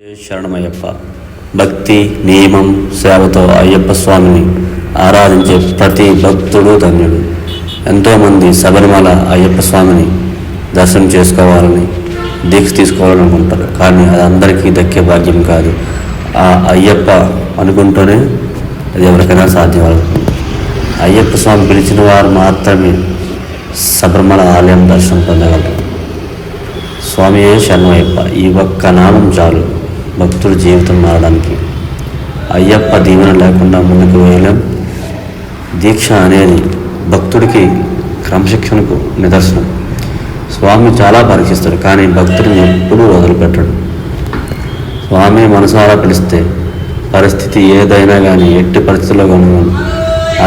శరణమయ్యప్ప. భక్తి నియమం సేవతో అయ్యప్ప స్వామిని ఆరాధించే ప్రతి భక్తుడు ధన్యుడు. ఎంతోమంది శబరిమల అయ్యప్ప స్వామిని దర్శనం చేసుకోవాలని దీక్ష తీసుకోవాలని అనుకుంటారు. కానీ అది అందరికీ దక్కే భాగ్యం కాదు. ఆ అయ్యప్ప అనుకుంటూనే అది ఎవరికైనా సాధ్యమవుతుంది. అయ్యప్ప స్వామి పిలిచిన వారు మాత్రమే శబరిమల ఆలయం దర్శనం పొందగలరు. స్వామియే శరణమయ్యప్ప. ఈ ఒక్క నామం చాలు భక్తుడి జీవితం మారడానికి. అయ్యప్ప దీవెన లేకుండా ముందుకు వేయలేం. దీక్ష అనేది భక్తుడికి క్రమశిక్షణకు నిదర్శనం. స్వామి చాలా పరీక్షిస్తాడు, కానీ భక్తుడిని ఎప్పుడూ వదిలిపెట్టడు. స్వామి మనసారా పిలిస్తే పరిస్థితి ఏదైనా కానీ ఎట్టి పరిస్థితుల్లో కానీ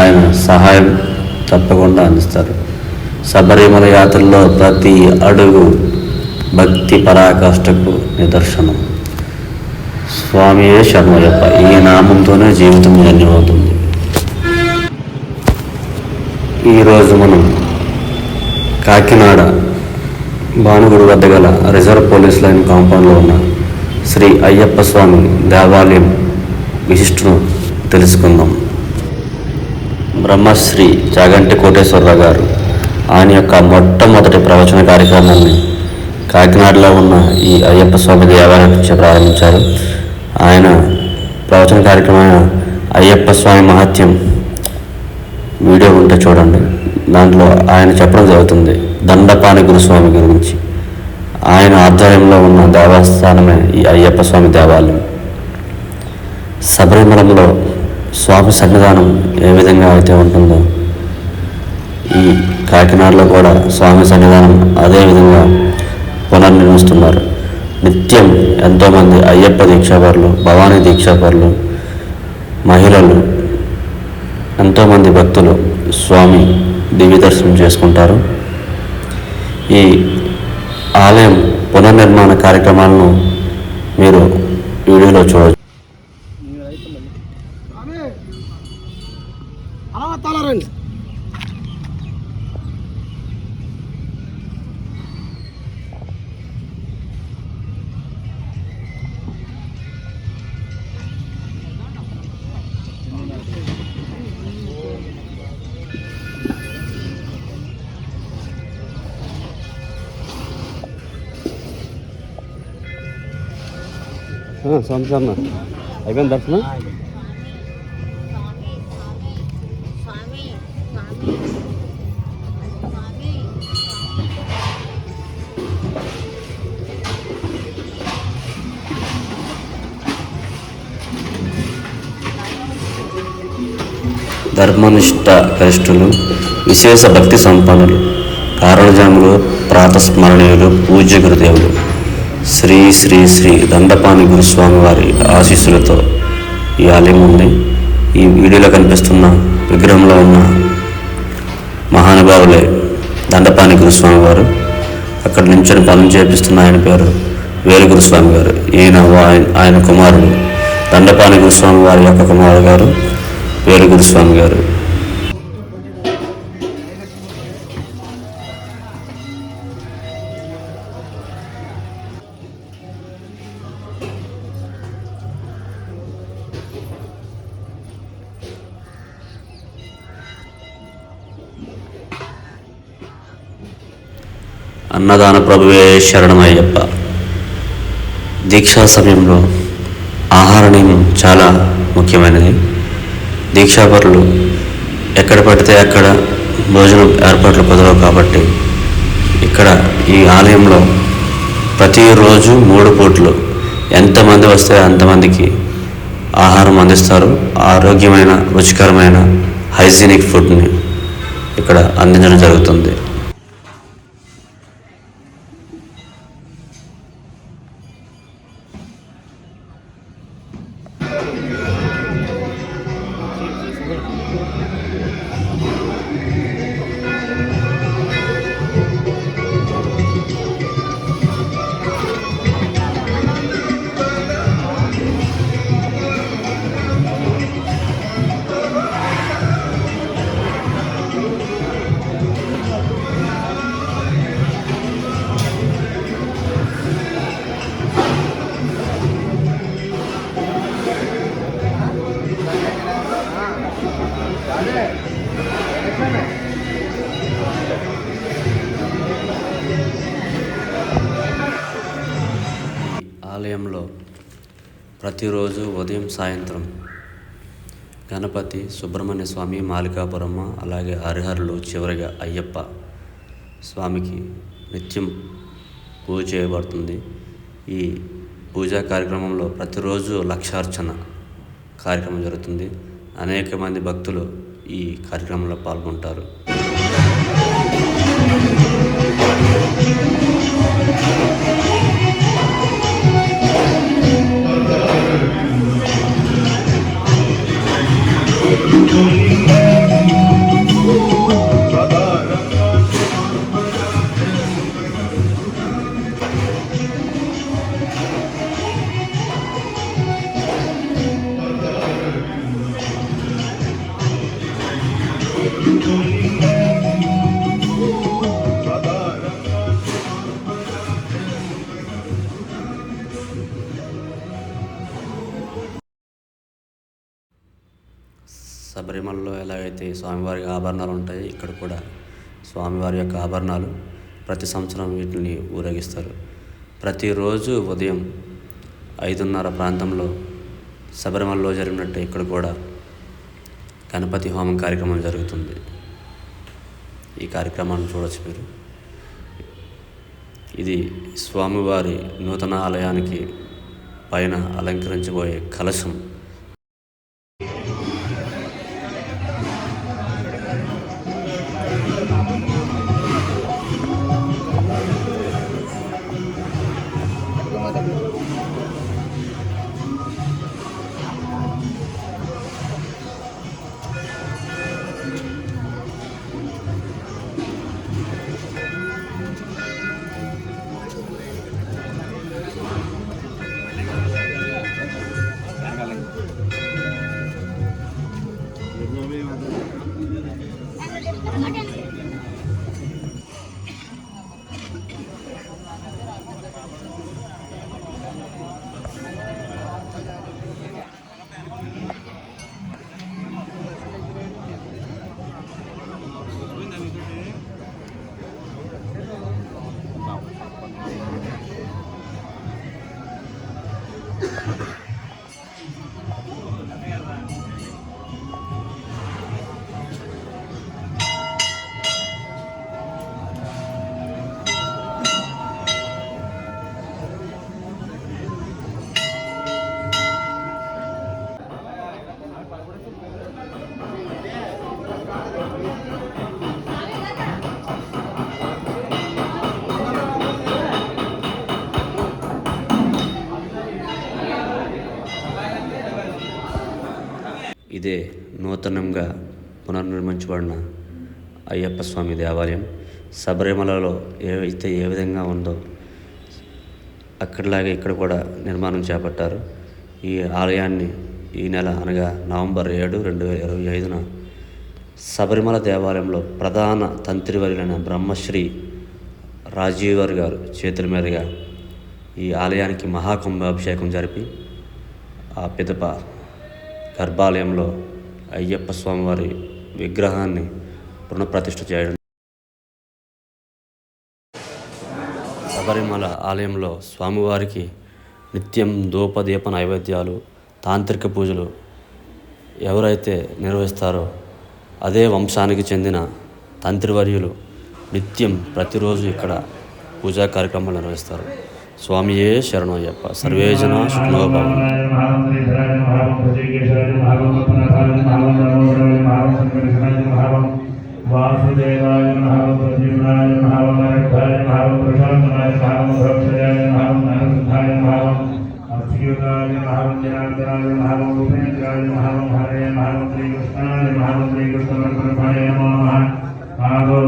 ఆయన సహాయం తప్పకుండా అందిస్తారు. శబరిమల యాత్రలో ప్రతి అడుగు భక్తి పరాకాష్ఠకు నిదర్శనం. స్వామియే శరణమయ్యప్ప. ఈ నామంతోనే జీవితం ధన్యమవుతుంది. ఈరోజు మనం కాకినాడ భానుగుడి వద్ద గల రిజర్వ్ పోలీస్ లైన్ కాంపౌండ్లో ఉన్న శ్రీ అయ్యప్ప స్వామి దేవాలయం విశిష్టను తెలుసుకుందాం. బ్రహ్మశ్రీ చాగంటి కోటేశ్వరరావు గారు ఆయన యొక్క మొట్టమొదటి ప్రవచన కార్యక్రమాన్ని కాకినాడలో ఉన్న ఈ అయ్యప్ప స్వామి దేవాలయం నుంచి ప్రారంభించారు. ఆయన ప్రవచన కార్యక్రమమైన అయ్యప్ప స్వామి మహత్యం వీడియో ఉంటే చూడండి. దాంట్లో ఆయన చెప్పడం జరుగుతుంది దండపాణి గురుస్వామి గురించి. ఆయన ఆధ్వర్యంలో ఉన్న దేవస్థానమే ఈ అయ్యప్ప స్వామి దేవాలయం. శబరిమలలో స్వామి సన్నిధానం ఏ విధంగా అయితే ఉంటుందో ఈ కాకినాడలో కూడా స్వామి సన్నిధానం అదే విధంగా పునర్నిర్మిస్తున్నారు. నిత్యం ఎంతోమంది అయ్యప్ప దీక్షాపరులు, భవానీ దీక్షాపరులు, మహిళలు, ఎంతోమంది భక్తులు స్వామి దివ్య దర్శనం చేసుకుంటారు. ఈ ఆలయం పునర్నిర్మాణ కార్యక్రమాలను మీరు వీడియోలో చూడవచ్చు. సంసారణ అయిపోయింది దర్శనం. ధర్మనిష్ట గరిష్ఠులు, విశేష భక్తి సంపన్నులు, కారణజాములు, ప్రాతస్మరణీయులు, పూజ్య గురుదేవులు శ్రీ శ్రీ శ్రీ దండపాణి గురుస్వామి వారి ఆశీస్సులతో ఈ ఆలయం ఉంది. ఈ వీడియోలో కనిపిస్తున్న విగ్రహంలో ఉన్న మహానుభావులే దండపాణి గురుస్వామి వారు. అక్కడ నించొని పనులు చేపిస్తున్న ఆయన పేరు వేలు గురుస్వామి గారు. ఈయన ఆయన కుమారుడు దండపాణి గురుస్వామి వారి యొక్క కుమారుడు గారు వేలు గురుస్వామి గారు. అన్నదాన ప్రభువే శరణమయ్యప్ప. దీక్షా సమయంలో ఆహార నియమం చాలా ముఖ్యమైనది. దీక్షాపరులు ఎక్కడ పడితే అక్కడ భోజనం ఏర్పాట్లు కుదరవు కాబట్టి ఇక్కడ ఈ ఆలయంలో ప్రతిరోజు 3 పూట్లు ఎంతమంది వస్తే అంతమందికి ఆహారం అందిస్తారు. ఆరోగ్యమైన, రుచికరమైన, హైజీనిక్ ఫుడ్ని ఇక్కడ అందించడం జరుగుతుంది. కార్యక్రమంలో ప్రతిరోజు ఉదయం సాయంత్రం గణపతి, సుబ్రహ్మణ్య స్వామి, మాలికాపురమ్మ, అలాగే హరిహరులు, చివరిగా అయ్యప్ప స్వామికి నిత్యం పూజ చేయబడుతుంది. ఈ పూజా కార్యక్రమంలో ప్రతిరోజు లక్షార్చన కార్యక్రమం జరుగుతుంది. అనేక మంది భక్తులు ఈ కార్యక్రమంలో పాల్గొంటారు. శబరిమలలో ఎలాగైతే స్వామివారి ఆభరణాలు ఉంటాయి, ఇక్కడ కూడా స్వామివారి యొక్క ఆభరణాలు ప్రతి సంవత్సరం వీటిని ఊరేగిస్తారు. ప్రతిరోజు ఉదయం 5:30 ప్రాంతంలో శబరిమలలో జరిగినట్టు ఇక్కడ కూడా గణపతి హోమం కార్యక్రమం జరుగుతుంది. ఈ కార్యక్రమాన్ని చూడవచ్చు మీరు. ఇది స్వామివారి నూతన ఆలయానికి పైన అలంకరించబోయే కలశం. ఇదే నూతనంగా పునర్నిర్మించబడిన అయ్యప్ప స్వామి దేవాలయం. శబరిమలలో ఏ విధంగా ఉందో అక్కడిలాగే ఇక్కడ కూడా నిర్మాణం చేపట్టారు. ఈ ఆలయాన్ని ఈ నెల అనగా నవంబర్ 7, 2025న శబరిమల దేవాలయంలో ప్రధాన తంత్రివర్యులైన బ్రహ్మశ్రీ రాజీవర్ గారు చేతుల మీదుగా ఈ ఆలయానికి మహాకుంభాభిషేకం జరిపి ఆ పిదప గర్భాలయంలో అయ్యప్ప స్వామివారి విగ్రహాన్ని పునఃప్రతిష్ఠ చేయడం. శబరిమల ఆలయంలో స్వామివారికి నిత్యం ధూపదీప నైవేద్యాలు, తాంత్రిక పూజలు ఎవరైతే నిర్వహిస్తారో అదే వంశానికి చెందిన తంత్రివర్యులు నిత్యం ప్రతిరోజు ఇక్కడ పూజా కార్యక్రమాలు నిర్వహిస్తారు. స్వామియే శరణయ్యప్ప. సర్వే జనా సుఖినో భవంతు. వాసుదేవాయ నమః, ప్రద్యుమ్నాయ నమః, వరదాయ నమః, పురుషోత్తమాయ నమః, మోక్షదాయ నమః, నరసింహాయ నమః, అచ్యుతాయ నమః, జనార్దనాయ నమః, ఉపేంద్రాయ నమః, హరే నమః, శ్రీకృష్ణాయ నమః, శ్రీకృష్ణపరబ్రహ్మణే నమః. ఆదో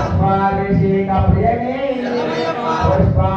పుష్పాభిషేక ప్రియనే పుష్పా